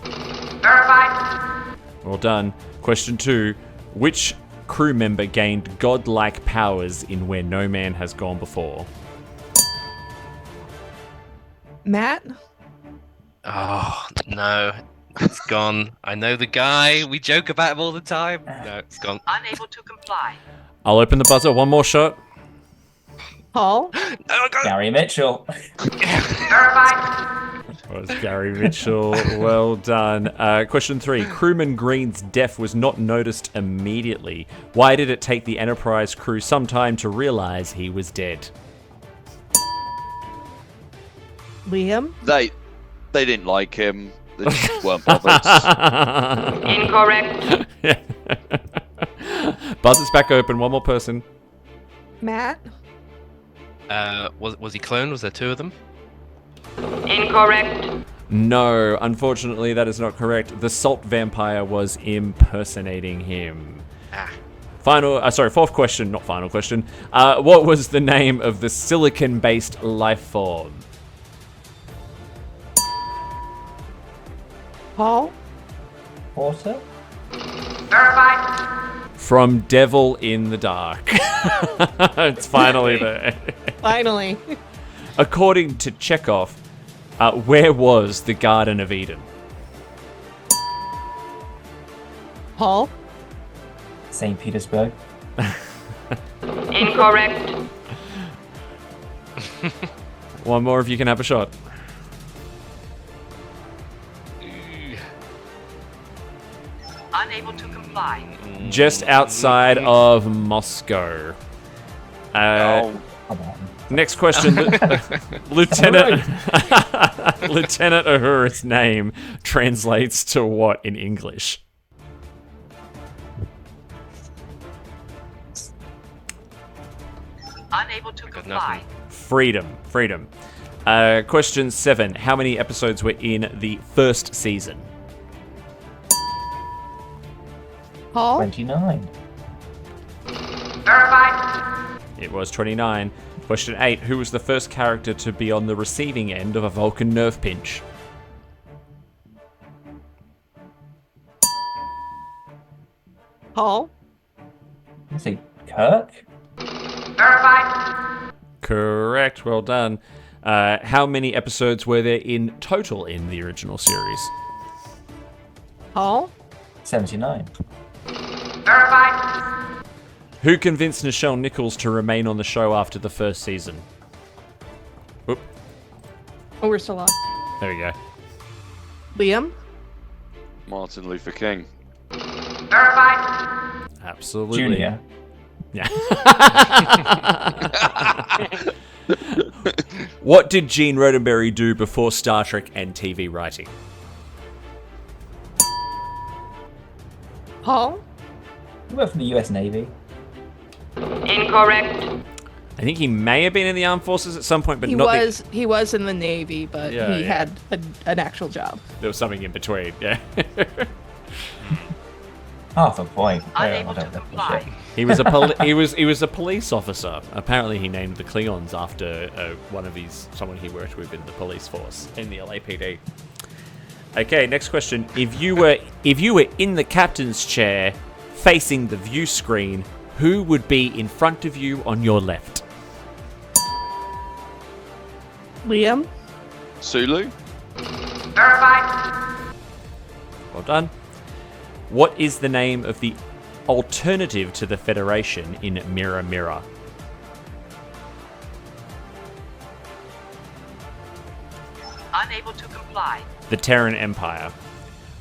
Verified. Well done. Question 2. Which crew member gained godlike powers in Where No Man Has Gone Before? Matt? Oh, no. It's gone. I know the guy. We joke about him all the time. No, it's gone. Unable to comply. I'll open the buzzer. One more shot. Paul? Gary Mitchell. Verified. That was Gary Mitchell. Well done. Question 3. Crewman Green's death was not noticed immediately. Why did it take the Enterprise crew some time to realize he was dead? Liam? They didn't like him. They just weren't bothered. Incorrect. Buzzer's back open. One more person. Matt? Was he cloned? Was there 2 of them? Incorrect. No, unfortunately, that is not correct. The salt vampire was impersonating him. Fourth question, not final question. What was the name of the silicon-based life form? Paul? Porter? Verified. From Devil in the Dark. It's finally there. Finally. According to Chekhov, where was the Garden of Eden? Paul? St. Petersburg. Incorrect. One more if you can have a shot. Unable to comply. Just outside of Moscow. Come on. Next question. Lieutenant Uhura's name translates to what in English? Unable to comply. Freedom. Question 7. How many episodes were in the first season? Paul? 29. Verified. It was 29. Question 8. Who was the first character to be on the receiving end of a Vulcan nerve pinch? Paul? Is it Kirk? Verified. Correct. Well done. How many episodes were there in total in the original series? Paul? 79. Verified. Who convinced Nichelle Nichols to remain on the show after the first season? Oop. Oh, we're still on. There we go. Liam? Martin Luther King. Verified. Absolutely. Junior. Yeah. What did Gene Roddenberry do before Star Trek and TV writing? Paul? He worked for the US Navy. Incorrect. I think he may have been in the armed forces at some point, but He not. was in the Navy, but Yeah, he yeah. had an actual job. There was something in between. Yeah. Half a point. Unable to comply. He was he was a police officer. Apparently, he named the Klingons after someone he worked with in the police force in the LAPD. Okay, next question. If you were in the captain's chair, facing the view screen, who would be in front of you on your left? Liam? Sulu? Verified. Well done. What is the name of the alternative to the Federation in Mirror Mirror? Unable to comply. The Terran Empire.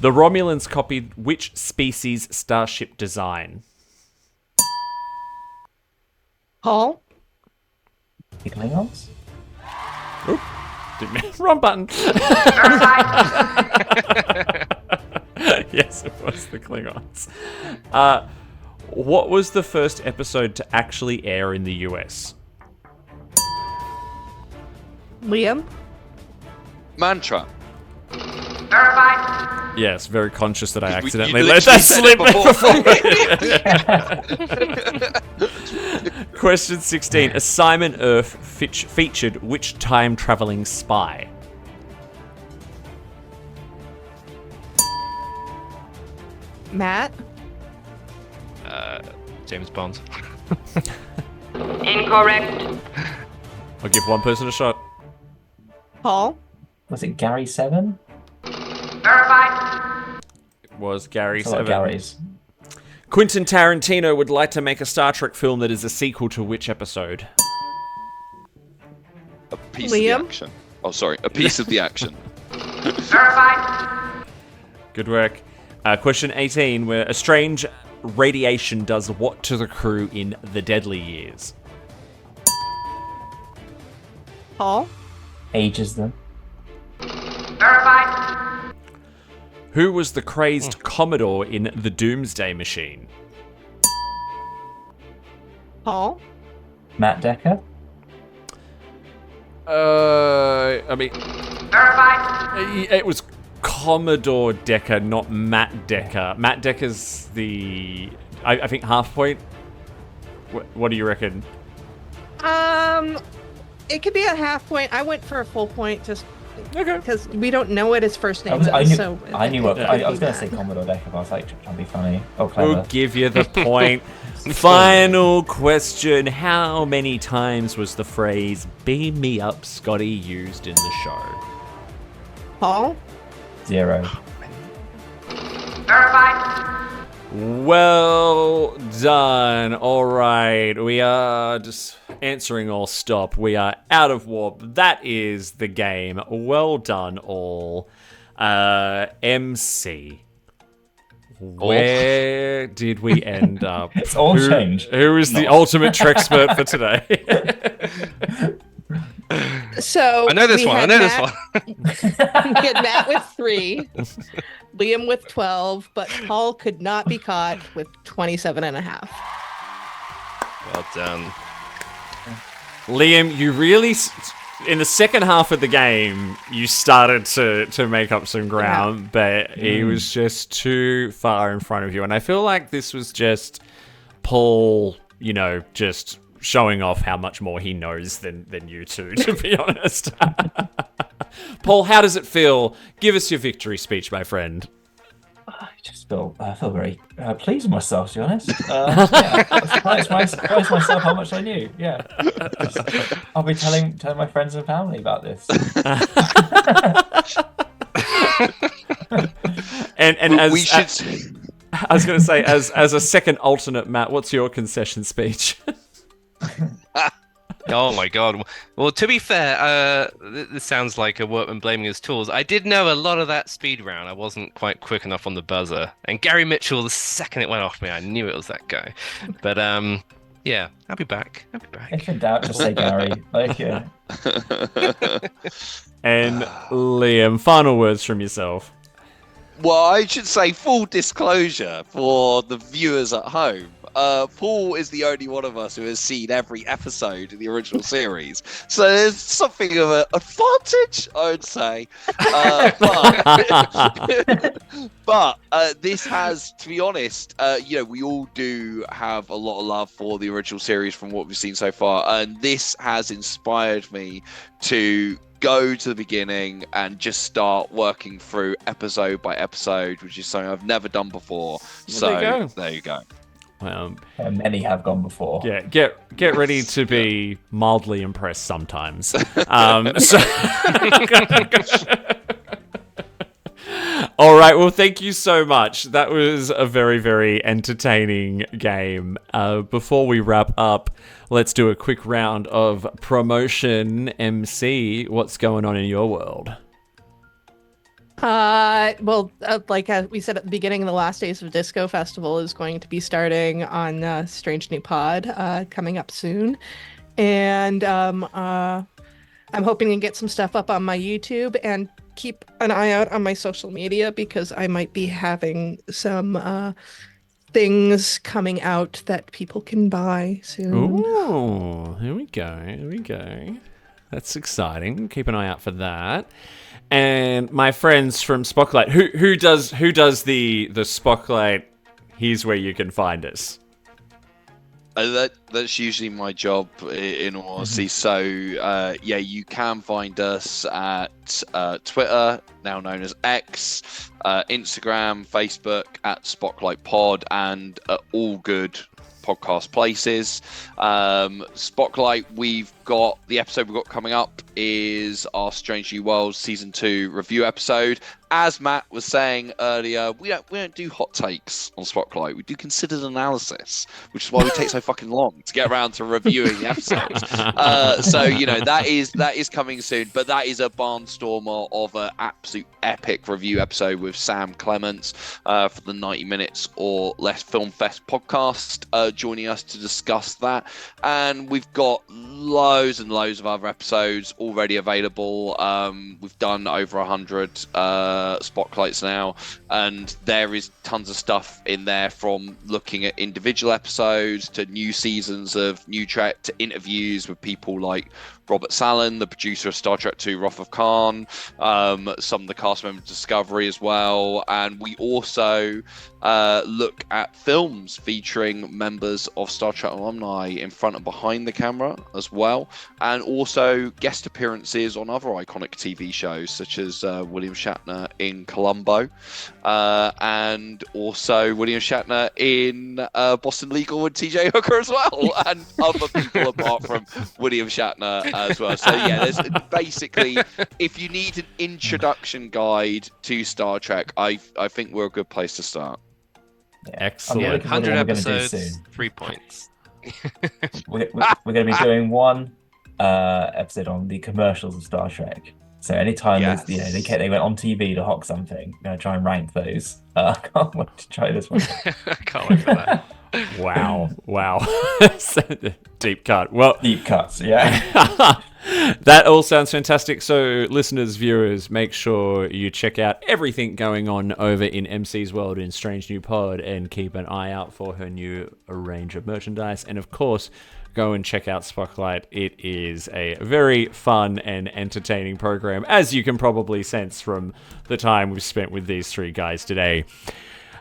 The Romulans copied which species' starship design? Paul? The Klingons? Oop, wrong button. Yes, it was the Klingons. What was the first episode to actually air in the US? Liam? Mantra. Verified. Yes, very conscious that I You accidentally let literally that said slip it before. Question 16. Assignment Earth featured which time-traveling spy? Matt? James Bond. Incorrect. I'll give one person a shot. Paul? Was it Gary 7? Verified. It was Gary It's a lot of 7. Garys. Quentin Tarantino would like to make a Star Trek film that is a sequel to which episode? A piece of Liam? the action. Oh, sorry. A piece of the action. Verified. Good work. Question 18, where a strange radiation does what to the crew in The Deadly Years? Paul? Ages them. Verified. Who was the crazed Commodore in The Doomsday Machine? Paul? Matt Decker? I mean, Verified. it was Commodore Decker, not Matt Decker. Matt Decker's the, I think, half point. What do you reckon? It could be a half point. I went for a full point just okay because we don't know what his first name I is. knew, So I knew what. it I could was be going to that. say Commodore Decker, but I was like, trying to be funny. Oh, clever. We'll give you the point. Final question. How many times was the phrase "beam me up, Scotty" used in the show? Paul? 0. Verified. Well done. All right. We are just answering all stop. We are out of warp. That is the game. Well done, all. MC. Where did we end up? It's all changed. Who is the ultimate Treksperts for today? So I know this we one. I had know this Matt- one. we had Matt with 3, Liam with 12, but Paul could not be caught with 27 and a half. Well done. Liam, you really, in the second half of the game, you started to make up some ground, but he was just too far in front of you. And I feel like this was just Paul, just showing off how much more he knows than you two, to be honest. Paul, how does it feel? Give us your victory speech, my friend. I just feel very pleased with myself, to be honest. I surprised myself how much I knew. Yeah, I'll be telling my friends and family about this. and as we should. I was going to say, as a second alternate, Matt, what's your concession speech? Oh my god. Well, to be fair, this sounds like a workman blaming his tools. I did know a lot of that speed round. I wasn't quite quick enough on the buzzer. And Gary Mitchell, the second it went off me, I knew it was that guy. But yeah, I'll be back. If in doubt, just say Gary. And Liam, final words from yourself. Well, I should say full disclosure for the viewers at home. Paul is the only one of us who has seen every episode of the original series, so there's something of an advantage, I would say. But this has, to be honest, we all do have a lot of love for the original series from what we've seen so far, and this has inspired me to go to the beginning and just start working through episode by episode, which is something I've never done before. So there you go. Many have gone before. Yeah, get ready to be mildly impressed sometimes. All right, well, thank you so much. That was a very, very entertaining game. Before we wrap up, let's do a quick round of promotion. MC, what's going on in your world? Like we said at the beginning, the Last Days of Disco Festival is going to be starting on Strange New Pod coming up soon. And I'm hoping to get some stuff up on my YouTube and keep an eye out on my social media because I might be having some things coming out that people can buy soon. Ooh, here we go. That's exciting. Keep an eye out for that. And my friends from Spocklight, who does the Spocklight? Here's where you can find us. That's usually my job, in all honesty. So, you can find us at Twitter, now known as X, Instagram, Facebook at Spocklight Pod, and at all good podcast places. Spocklight, we've got the episode we've got coming up is our Strange New Worlds Season 2 review episode. As Matt was saying earlier, we don't do hot takes on Spocklight. We do considered analysis, which is why we take so fucking long to get around to reviewing the episodes. That is coming soon, but that is a barnstormer of an absolute epic review episode with Sam Clements for the 90 Minutes or Less Film Fest podcast, joining us to discuss that. And we've got loads and loads of other episodes already available. We've done over 100 Spocklights now, and there is tons of stuff in there, from looking at individual episodes to new seasons of New Trek to interviews with people like Robert Sallin, the producer of Star Trek II, Wrath of Khan, some of the cast members of Discovery as well. And we also look at films featuring members of Star Trek alumni in front and behind the camera as well. And also guest appearances on other iconic TV shows, such as William Shatner in Columbo, and also William Shatner in Boston Legal and TJ Hooker as well, and other people apart from William Shatner as well. So there's basically, if you need an introduction guide to Star Trek, I think we're a good place to start. Excellent. 100 episodes, 3 points. We're going to be doing one episode on the commercials of Star Trek. So anytime they went on TV to hawk something, we're going to try and rank those. I can't wait to try this one. I can't wait for that. Wow. Deep cut. Well, deep cuts, yeah. That all sounds fantastic. So, listeners, viewers, make sure you check out everything going on over in MC's world in Strange New Pod, and keep an eye out for her new range of merchandise. And of course, go and check out Spocklight. It is a very fun and entertaining program, as you can probably sense from the time we've spent with these three guys today.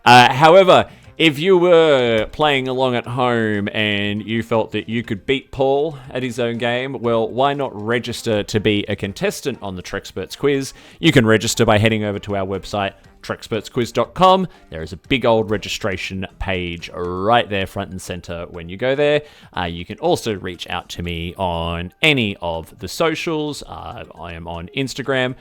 However, if you were playing along at home and you felt that you could beat Paul at his own game, well, why not register to be a contestant on the Treksperts Quiz? You can register by heading over to our website, trekspertsquiz.com. There is a big old registration page right there, front and center, when you go there. You can also reach out to me on any of the socials. I am on Instagram.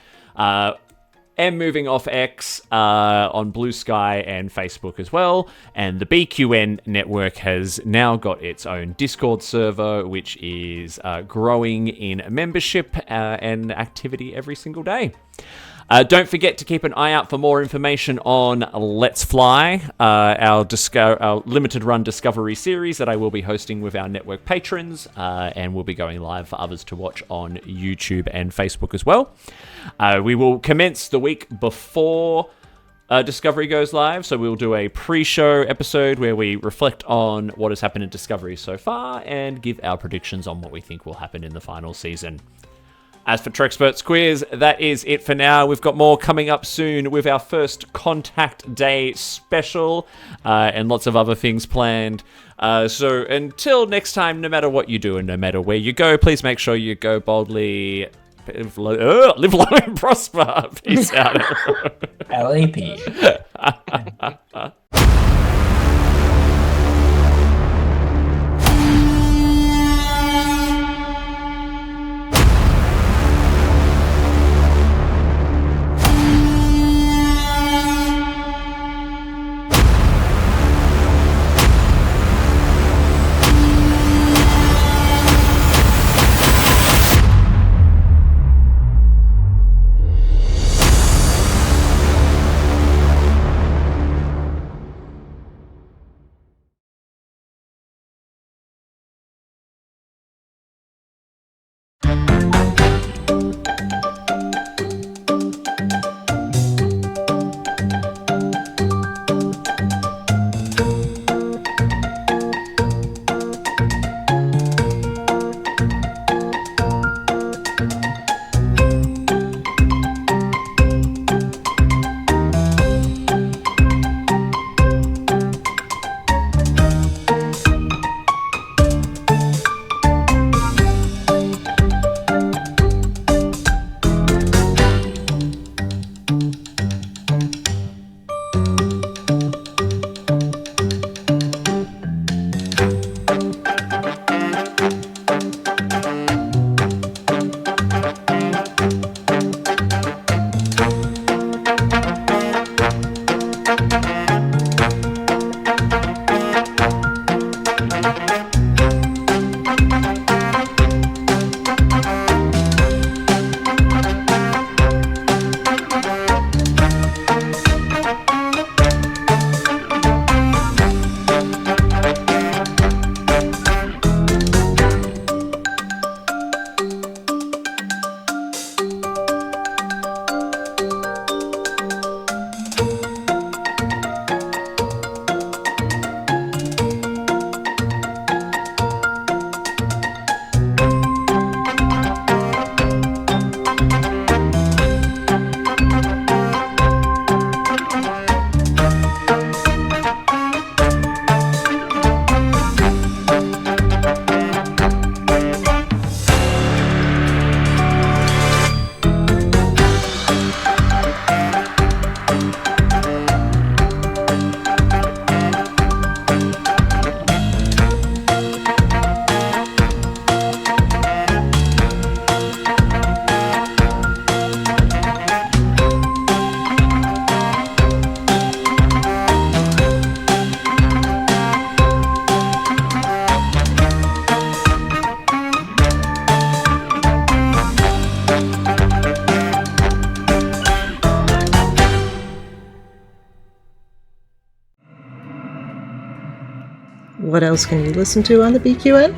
And moving off X on Blue Sky and Facebook as well. And the BQN network has now got its own Discord server, which is growing in membership and activity every single day. Don't forget to keep an eye out for more information on Let's Fly, our limited run Discovery series that I will be hosting with our network patrons, and will be going live for others to watch on YouTube and Facebook as well. We will commence the week before Discovery goes live, so we'll do a pre-show episode where we reflect on what has happened in Discovery so far and give our predictions on what we think will happen in the final season. As for Treksperts Quiz, that is it for now. We've got more coming up soon with our first Contact Day special and lots of other things planned. So until next time, no matter what you do and no matter where you go, please make sure you go boldly, live long and prosper. Peace out. LAP. What else can you listen to on the BQN?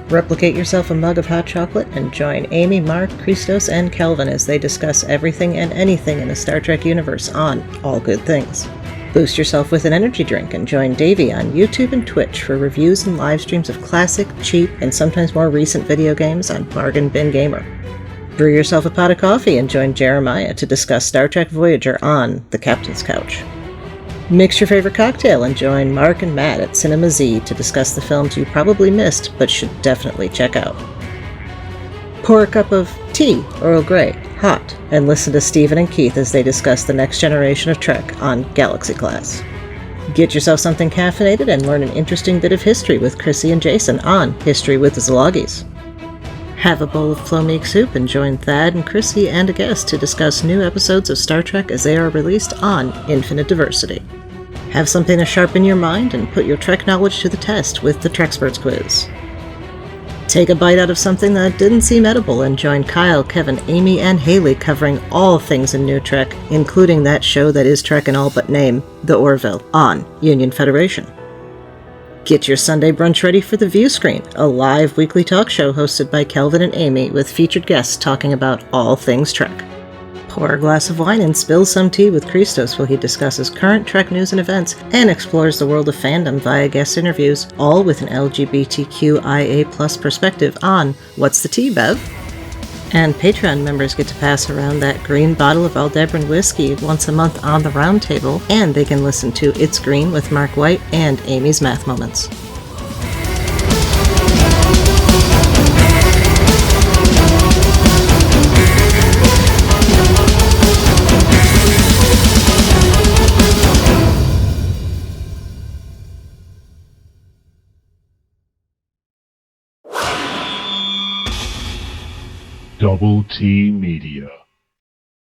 Replicate yourself a mug of hot chocolate and join Amy, Mark, Christos, and Kelvin as they discuss everything and anything in the Star Trek universe on All Good Things. Boost yourself with an energy drink and join Davey on YouTube and Twitch for reviews and live streams of classic, cheap, and sometimes more recent video games on Bargain Bin Gamer. Brew yourself a pot of coffee and join Jeremiah to discuss Star Trek Voyager on The Captain's Couch. Mix your favorite cocktail and join Mark and Matt at Cinema Z to discuss the films you probably missed but should definitely check out. Pour a cup of tea, Earl Grey, hot, and listen to Stephen and Keith as they discuss the next generation of Trek on Galaxy Class. Get yourself something caffeinated and learn an interesting bit of history with Chrissy and Jason on History with the Zloggies. Have a bowl of Flo-Meek soup and join Thad and Chrissy and a guest to discuss new episodes of Star Trek as they are released on Infinite Diversity. Have something to sharpen your mind and put your Trek knowledge to the test with the Treksperts Quiz. Take a bite out of something that didn't seem edible and join Kyle, Kevin, Amy, and Haley covering all things in New Trek, including that show that is Trek in all but name, The Orville, on Union Federation. Get your Sunday brunch ready for The View Screen, a live weekly talk show hosted by Kelvin and Amy with featured guests talking about all things Trek. Pour a glass of wine and spill some tea with Christos while he discusses current Trek news and events and explores the world of fandom via guest interviews, all with an LGBTQIA+ perspective on What's the Tea, Bev? And Patreon members get to pass around that green bottle of Aldebaran whiskey once a month on the round table, and they can listen to It's Green with Mark White and Amy's Math Moments. Double T Media.